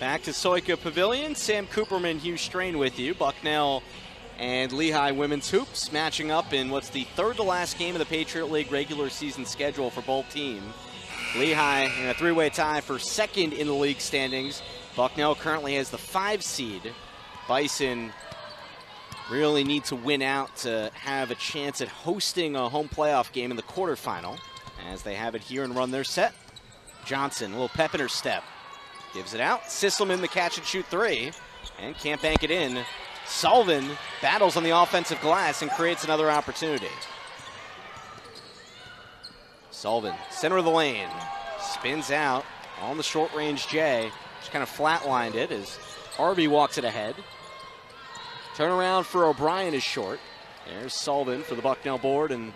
Back to Soika Pavilion. Sam Cooperman, Hugh Strain with you. Bucknell and Lehigh women's hoops matching up in what's the third to last game of the Patriot League regular season schedule for both teams. Lehigh in a three-way tie for second in the league standings. Bucknell currently has the 5 seed. Bison really need to win out to have a chance at hosting a home playoff game in the quarterfinal, as they have it here and run their set. Johnson, a little pep in her step. Gives it out. Sisselman, the catch and shoot 3, and can't bank it in. Sullivan battles on the offensive glass and creates another opportunity. Sullivan, center of the lane, spins out on the short range J. Just kind of flatlined it as Harvey walks it ahead. Turnaround for O'Brien is short. There's Sullivan for the Bucknell board, and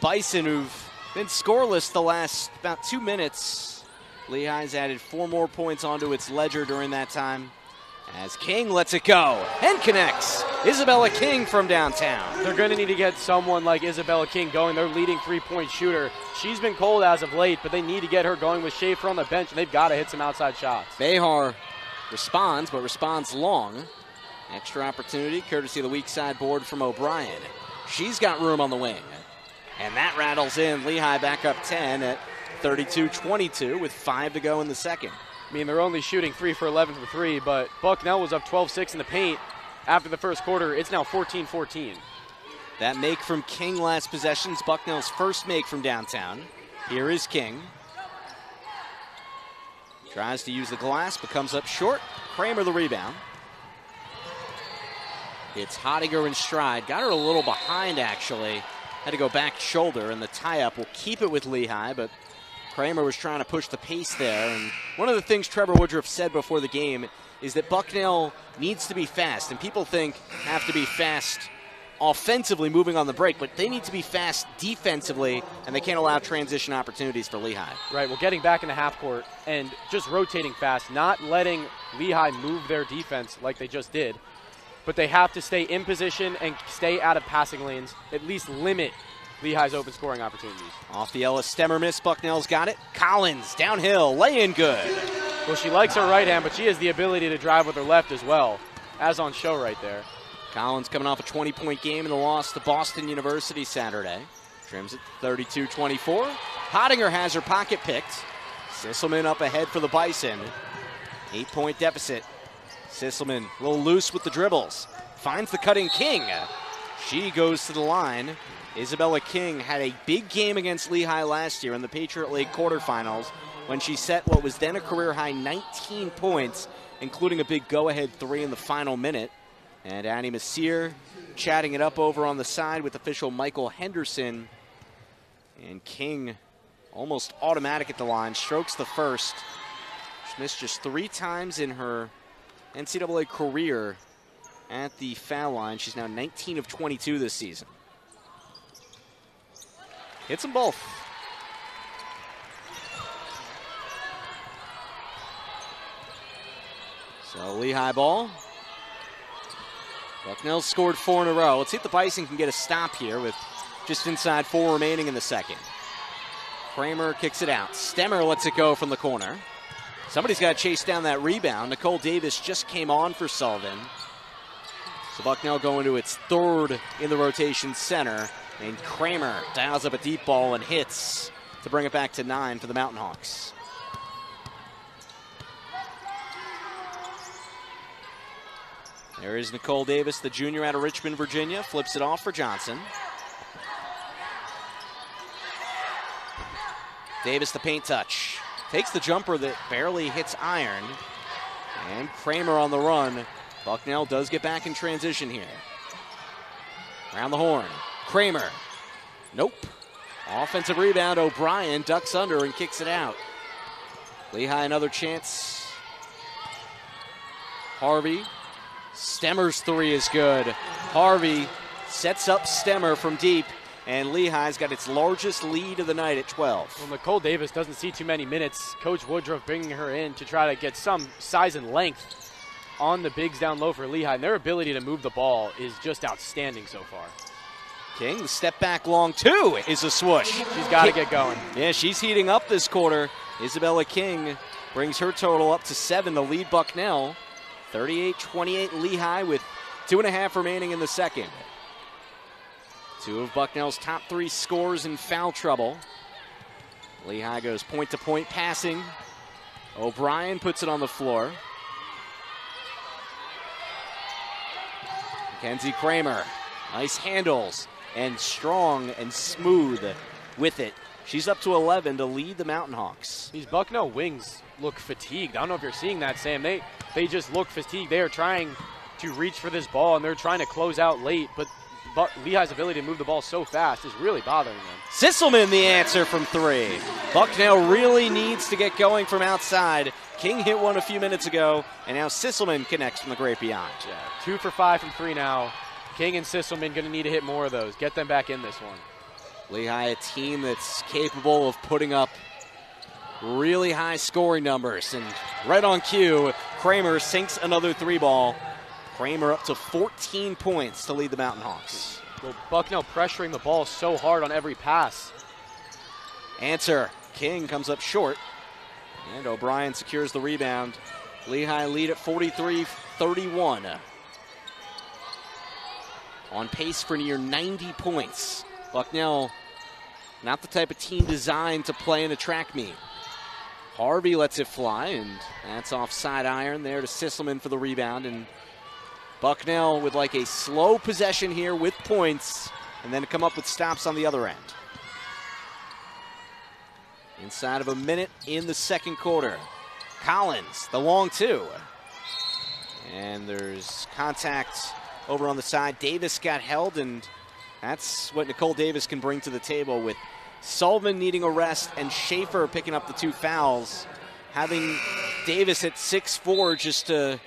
Bison, who've been scoreless the last about 2 minutes. Lehigh's added 4 more points onto its ledger during that time, as King lets it go and connects. Isabella King from downtown. They're going to need to get someone like Isabella King going, their leading three-point shooter. She's been cold as of late, but they need to get her going with Schaefer on the bench, and they've got to hit some outside shots. Behar responds, but responds long. Extra opportunity, courtesy of the weak side board from O'Brien. She's got room on the wing, and that rattles in. Lehigh back up 10 at 32-22 with 5 to go in the second. I mean, they're only shooting 3 for 11 for 3, but Bucknell was up 12-6 in the paint after the first quarter. It's now 14-14. That make from King last possession's Bucknell's first make from downtown. Here is King. Tries to use the glass, but comes up short. Kramer the rebound. It's Hottinger in stride. Got her a little behind, actually. Had to go back shoulder, and the tie-up will keep it with Lehigh, but Kramer was trying to push the pace there. And one of the things Trevor Woodruff said before the game is that Bucknell needs to be fast, and people think have to be fast offensively moving on the break, but they need to be fast defensively, and they can't allow transition opportunities for Lehigh. Right, well, getting back in the half court and just rotating fast, not letting Lehigh move their defense like they just did, but they have to stay in position and stay out of passing lanes, at least limit Lehigh's open scoring opportunities. Off the Ellis Stemmer miss, Bucknell's got it. Collins, downhill, lay-in good. Well, she likes her right hand, but she has the ability to drive with her left as well, as on show right there. Collins coming off a 20-point game in the loss to Boston University Saturday. Trims it 32-24. Hottinger has her pocket picked. Sisselman up ahead for the Bison. 8-point deficit. Sisselman a little loose with the dribbles. Finds the cutting King. She goes to the line. Isabella King had a big game against Lehigh last year in the Patriot League quarterfinals when she set what was then a career-high 19 points, including a big go-ahead 3 in the final minute. And Annie Messier chatting it up over on the side with official Michael Henderson. And King almost automatic at the line, strokes the first. She missed just 3 times in her NCAA career at the foul line. She's now 19 of 22 this season. Hits them both. So Lehigh ball. Bucknell scored 4 in a row. Let's see if the Bison can get a stop here with just inside 4 remaining in the second. Kramer kicks it out. Stemmer lets it go from the corner. Somebody's got to chase down that rebound. Nicole Davis just came on for Sullivan. So Bucknell going to its 3rd in the rotation center. And Kramer dials up a deep ball and hits to bring it back to 9 for the Mountain Hawks. There is Nicole Davis, the junior out of Richmond, Virginia. Flips it off for Johnson. Davis, the paint touch. Takes the jumper that barely hits iron. And Kramer on the run. Bucknell does get back in transition here. Around the horn. Kramer. Nope. Offensive rebound. O'Brien ducks under and kicks it out. Lehigh another chance. Harvey. Stemmer's 3 is good. Harvey sets up Stemmer from deep, and Lehigh's got its largest lead of the night at 12. Well, Nicole Davis doesn't see too many minutes. Coach Woodruff bringing her in to try to get some size and length on the bigs down low for Lehigh, and their ability to move the ball is just outstanding so far. King, the step back long 2 is a swoosh. She's got to get going. Yeah, she's heating up this quarter. Isabella King brings her total up to 7 to lead Bucknell. 38-28 Lehigh with 2.5 remaining in the second. Two of Bucknell's top 3 scorers in foul trouble. Lehigh goes point-to-point passing. O'Brien puts it on the floor. Mackenzie Kramer, nice handles and strong and smooth with it. She's up to 11 to lead the Mountain Hawks. These Bucknell wings look fatigued. I don't know if you're seeing that, Sam. They just look fatigued. They are trying to reach for this ball, and they're trying to close out late, but Lehigh's ability to move the ball so fast is really bothering them. Sisselman the answer from 3. Bucknell really needs to get going from outside. King hit one a few minutes ago, and now Sisselman connects from the great beyond. Yeah, 2 for 5 from 3 now. King and Sisselman going to need to hit more of those. Get them back in this one. Lehigh, a team that's capable of putting up really high scoring numbers. And right on cue, Kramer sinks another 3-ball. Kramer up to 14 points to lead the Mountain Hawks. Well, Bucknell pressuring the ball so hard on every pass. Answer. King comes up short. And O'Brien secures the rebound. Lehigh lead at 43-31. On pace for near 90 points. Bucknell, not the type of team designed to play in a track meet. Harvey lets it fly, and that's off side iron there to Sisselman for the rebound. And Bucknell with like a slow possession here with points, and then come up with stops on the other end. Inside of a minute in the second quarter. Collins, the long 2. And there's contact over on the side. Davis got held, and that's what Nicole Davis can bring to the table, with Sullivan needing a rest and Schaefer picking up the 2 fouls. Having Davis at 6'4" just to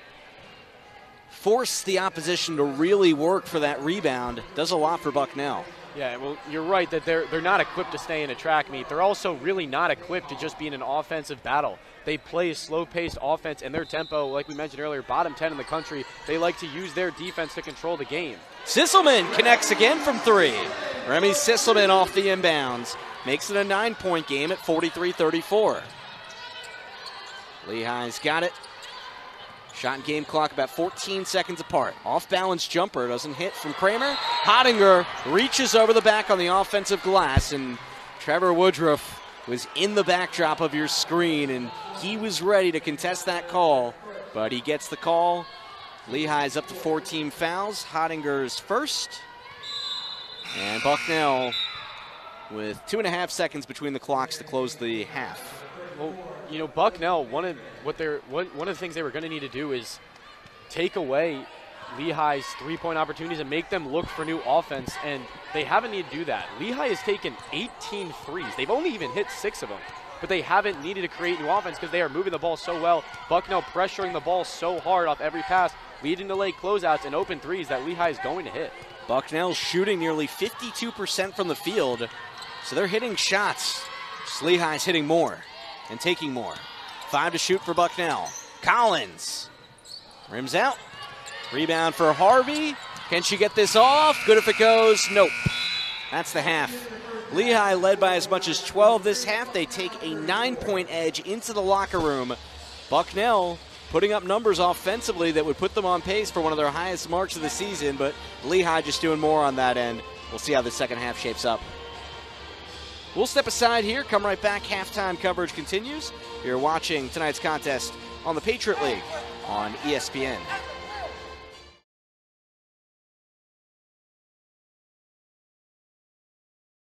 force the opposition to really work for that rebound does a lot for Bucknell. Yeah, well, you're right that they're not equipped to stay in a track meet. They're also really not equipped to just be in an offensive battle. They play a slow-paced offense, and their tempo, like we mentioned earlier, bottom 10 in the country. They like to use their defense to control the game. Sisselman connects again from 3. Remy Sisselman off the inbounds. Makes it a 9-point game at 43-34. Lehigh's got it. Shot and game clock about 14 seconds apart. Off-balance jumper doesn't hit from Kramer. Hottinger reaches over the back on the offensive glass, and Trevor Woodruff was in the backdrop of your screen, and he was ready to contest that call, but he gets the call. Lehigh's up to 14 fouls. Hottinger's first. And Bucknell with 2.5 seconds between the clocks to close the half. Well, you know, Bucknell, one of the things they were going to need to do is take away Lehigh's 3-point opportunities and make them look for new offense, and they haven't needed to do that. Lehigh has taken 18 threes. They've only even hit 6 of them, but they haven't needed to create new offense because they are moving the ball so well. Bucknell pressuring the ball so hard off every pass, leading to late closeouts and open threes that Lehigh is going to hit. Bucknell shooting nearly 52% from the field, so they're hitting shots. Just Lehigh's hitting more and taking more. 5 to shoot for Bucknell. Collins rims out. Rebound for Harvey. Can she get this off? Good if it goes. Nope. That's the half. Lehigh led by as much as 12 this half. They take a 9-point edge into the locker room. Bucknell putting up numbers offensively that would put them on pace for one of their highest marks of the season, but Lehigh just doing more on that end. We'll see how the second half shapes up. We'll step aside here, come right back. Halftime coverage continues. You're watching tonight's contest on the Patriot League on ESPN.